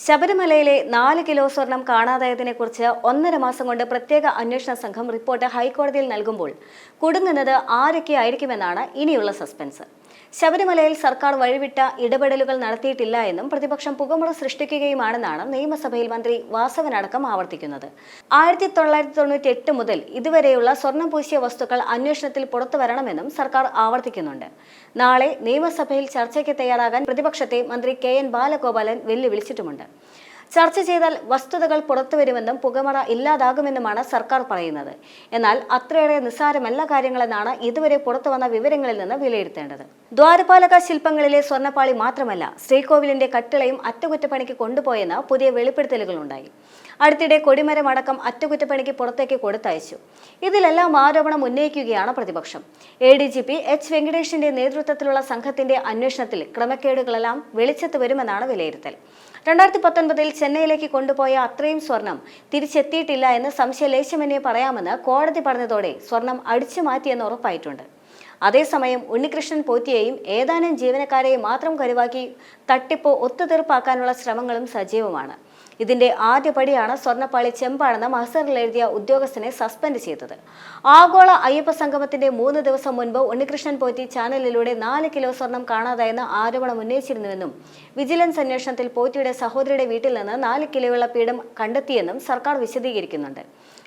ശബരിമലയിലെ 4 കിലോ സ്വർണം കാണാതായതിനെക്കുറിച്ച് 1.5 മാസം കൊണ്ട് പ്രത്യേക അന്വേഷണ സംഘം റിപ്പോർട്ട് ഹൈക്കോടതിയിൽ നൽകുമ്പോൾ കുടുങ്ങുന്നത് ആരൊക്കെ ആയിരിക്കുമെന്നാണ് ഇനിയുള്ള സസ്പെൻസ്. ശബരിമലയിൽ സർക്കാർ വഴിവിട്ട ഇടപെടലുകൾ നടത്തിയിട്ടില്ല എന്നും പ്രതിപക്ഷം പുകമറ സൃഷ്ടിക്കുകയുമാണെന്നാണ് നിയമസഭയിൽ മന്ത്രി വാസവനടക്കം ആവർത്തിക്കുന്നത്. 1998 മുതൽ ഇതുവരെയുള്ള സ്വർണം പൂശിയ വസ്തുക്കൾ അന്വേഷണത്തിൽ പുറത്തുവരണമെന്നും സർക്കാർ ആവർത്തിക്കുന്നുണ്ട്. നാളെ നിയമസഭയിൽ ചർച്ചയ്ക്ക് തയ്യാറാകാൻ പ്രതിപക്ഷത്തെ മന്ത്രി KN ബാലഗോപാലൻ വെല്ലുവിളിച്ചിട്ടുമുണ്ട്. ചർച്ച ചെയ്താൽ വസ്തുതകൾ പുറത്തുവരുമെന്നും പുകമറ ഇല്ലാതാകുമെന്നുമാണ് സർക്കാർ പറയുന്നത്. എന്നാൽ അത്രയേറെ നിസ്സാരമല്ല കാര്യങ്ങളെന്നാണ് ഇതുവരെ പുറത്തുവന്ന വിവരങ്ങളിൽ നിന്ന് വിലയിരുത്തേണ്ടത്. ദ്വാരപാലക ശില്പങ്ങളിലെ സ്വർണ്ണപ്പാളി മാത്രമല്ല, ശ്രീകോവിലിന്റെ കട്ടിളയും അറ്റകുറ്റപ്പണിക്ക് കൊണ്ടുപോയെന്ന് പുതിയ വെളിപ്പെടുത്തലുകളുണ്ടായി. അടുത്തിടെ കൊടിമരം അടക്കം അറ്റകുറ്റപ്പണിക്ക് പുറത്തേക്ക് കൊടുത്തയച്ചു. ഇതിലെല്ലാം ആരോപണം ഉന്നയിക്കുകയാണ് പ്രതിപക്ഷം. ADGP H. വെങ്കടേഷിന്റെ നേതൃത്വത്തിലുള്ള സംഘത്തിന്റെ അന്വേഷണത്തിൽ ക്രമക്കേടുകളെല്ലാം വെളിച്ചത്ത് വരുമെന്നാണ് വിലയിരുത്തൽ. 2019 ചെന്നൈയിലേക്ക് കൊണ്ടുപോയ അത്രയും സ്വർണം തിരിച്ചെത്തിയിട്ടില്ല എന്ന് സംശയലേശമെന്നേ പറയാമെന്ന് കോടതി പറഞ്ഞതോടെ സ്വർണം അടിച്ചു മാറ്റിയെന്ന് ഉറപ്പായിട്ടുണ്ട്. അതേസമയം ഉണ്ണികൃഷ്ണൻ പോറ്റിയെയും ഏതാനും ജീവനക്കാരെയും മാത്രം കരുവാക്കി തട്ടിപ്പ് ഒത്തുതീർപ്പാക്കാനുള്ള ശ്രമങ്ങളും സജീവമാണ്. ഇതിന്റെ ആദ്യപടിയാണ് സ്വർണ്ണപ്പാളി ചെമ്പാണെന്ന മഹസറിൽ എഴുതിയ ഉദ്യോഗസ്ഥനെ സസ്പെൻഡ് ചെയ്തത്. ആഗോള അയ്യപ്പ സംഗമത്തിന്റെ 3 ദിവസം മുൻപ് ഉണ്ണികൃഷ്ണൻ പോറ്റി ചാനലിലൂടെ 4 കിലോ സ്വർണം കാണാതായെന്ന് ആരോപണം ഉന്നയിച്ചിരുന്നുവെന്നും വിജിലൻസ് അന്വേഷണത്തിൽ പോറ്റിയുടെ സഹോദരിയുടെ വീട്ടിൽ നിന്ന് 4 കിലോയുള്ള പീഠം കണ്ടെത്തിയെന്നും സർക്കാർ വിശദീകരിക്കുന്നുണ്ട്.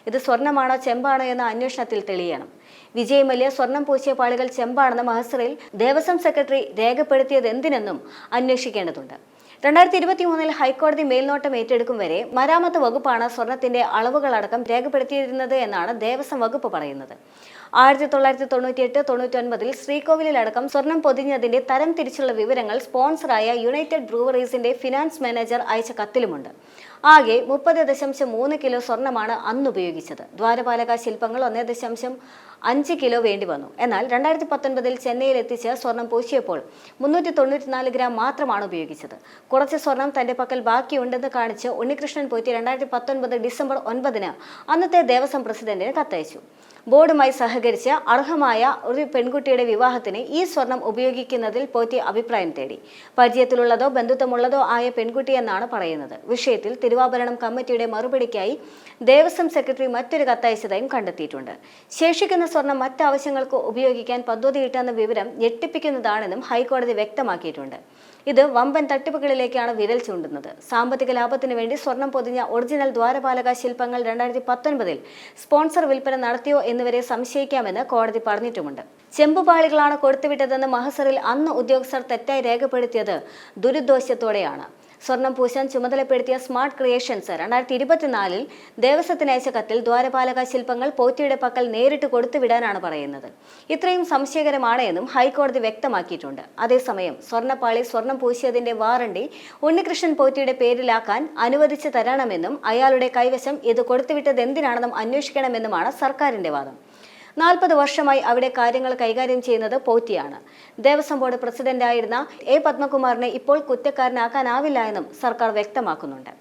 ഇത് സ്വർണമാണോ ചെമ്പാണോ എന്ന അന്വേഷണത്തിൽ തെളിയണം. വിജയ് മല്യ സ്വർണം പൂശിയ പാളികൾ ചെമ്പാണെന്ന മഹസറിൽ ദേവസ്വം സെക്രട്ടറി രേഖപ്പെടുത്തിയത് എന്തിനെന്നും അന്വേഷിക്കേണ്ടതുണ്ട്. 2023 ഹൈക്കോടതി മേൽനോട്ടം ഏറ്റെടുക്കും വരെ മരാമത്ത് വകുപ്പാണ് സ്വർണത്തിന്റെ അളവുകളടക്കം രേഖപ്പെടുത്തിയിരുന്നത് എന്നാണ് ദേവസ്വം വകുപ്പ് പറയുന്നത്. 1998-99 ശ്രീകോവിലടക്കം സ്വർണം പൊതിഞ്ഞതിന്റെ തരം തിരിച്ചുള്ള വിവരങ്ങൾ സ്പോൺസറായ യുണൈറ്റഡ് ബ്രൂവറീസിന്റെ ഫിനാൻസ് മാനേജർ അയച്ച കത്തിലുമുണ്ട്. ആകെ 30.3 കിലോ സ്വർണമാണ് അന്ന് ഉപയോഗിച്ചത്. ദ്വാരപാലക ശില്പങ്ങൾ 1.5 കിലോ വേണ്ടി വന്നു. എന്നാൽ 2019 ചെന്നൈയിൽ എത്തിച്ച് സ്വർണം പൂശിയപ്പോൾ 394 ഗ്രാം മാത്രമാണ് ഉപയോഗിച്ചത്. കുറച്ച് സ്വർണം തന്റെ പക്കൽ ബാക്കിയുണ്ടെന്ന് കാണിച്ച് ഉണ്ണികൃഷ്ണൻ പോറ്റി 2019 ഡിസംബർ 9 അന്നത്തെ ദേവസ്വം പ്രസിഡന്റിന് കത്തയച്ചു. ബോർഡുമായി സഹകരിച്ച് അർഹമായ ഒരു പെൺകുട്ടിയുടെ വിവാഹത്തിന് ഈ സ്വർണം ഉപയോഗിക്കുന്നതിൽ പോറ്റി അഭിപ്രായം തേടി. പരിചയത്തിലുള്ളതോ ബന്ധുത്വമുള്ളതോ ആയ പെൺകുട്ടിയെന്നാണ് പറയുന്നത്. വിഷയത്തിൽ തിരുവാഭരണം കമ്മിറ്റിയുടെ മറുപടിക്കായി ദേവസ്വം സെക്രട്ടറി മറ്റൊരു കത്തയച്ചതായും കണ്ടെത്തിയിട്ടുണ്ട്. ശേഷിക്കുന്ന സ്വർണം മറ്റാവശ്യങ്ങൾക്ക് ഉപയോഗിക്കാൻ പദ്ധതിയിട്ടെന്ന വിവരം ഞെട്ടിപ്പിക്കുന്നതാണെന്നും ഹൈക്കോടതി വ്യക്തമാക്കിയിട്ടുണ്ട്. ഇത് വമ്പൻ തട്ടിപ്പുകളിലേക്കാണ് വിരൽ ചൂണ്ടുന്നത്. സാമ്പത്തിക ലാഭത്തിന് വേണ്ടി സ്വർണം പൊതിഞ്ഞ ഒറിജിനൽ ദ്വാരപാലക ശില്പങ്ങൾ 2019 സ്പോൺസർ വിൽപ്പന നടത്തിയോ എന്നിവരെ സംശയിക്കാമെന്ന് കോടതി പറഞ്ഞിട്ടുമുണ്ട്. ചെമ്പുപാളികളാണ് കൊടുത്തുവിട്ടതെന്ന് മഹസറിൽ അന്ന് ഉദ്യോഗസ്ഥർ തെറ്റായി രേഖപ്പെടുത്തിയത് ദുരുദ്ദേശത്തോടെയാണ്. സ്വർണം പൂശാൻ ചുമതലപ്പെടുത്തിയ സ്മാർട്ട് ക്രിയേഷൻസ് 2024 ദേവസ്വത്തിന് അയച്ച കത്തിൽ ദ്വാരപാലക ശില്പങ്ങൾ പോറ്റിയുടെ പക്കൽ നേരിട്ട് കൊടുത്തുവിടാനാണ് പറയുന്നത്. ഇത്രയും സംശയകരമാണ് എന്നും ഹൈക്കോടതി വ്യക്തമാക്കിയിട്ടുണ്ട്. അതേസമയം സ്വർണ്ണപ്പാളി സ്വർണം പൂശിയതിന്റെ വാറണ്ടി ഉണ്ണികൃഷ്ണൻ പോറ്റിയുടെ പേരിലാക്കാൻ അനുവദിച്ചു തരണമെന്നും അയാളുടെ കൈവശം ഇത് കൊടുത്തുവിട്ടത് എന്തിനാണെന്നും അന്വേഷിക്കണമെന്നുമാണ് സർക്കാരിന്റെ വാദം. 40 വർഷമായി അവിടെ കാര്യങ്ങൾ കൈകാര്യം ചെയ്യുന്നത് പോറ്റിയാണ്. ദേവസ്വം ബോർഡ് പ്രസിഡന്റായിരുന്ന A. പത്മകുമാറിനെ ഇപ്പോൾ കുറ്റക്കാരനാക്കാനാവില്ല എന്നും സർക്കാർ വ്യക്തമാക്കുന്നുണ്ട്.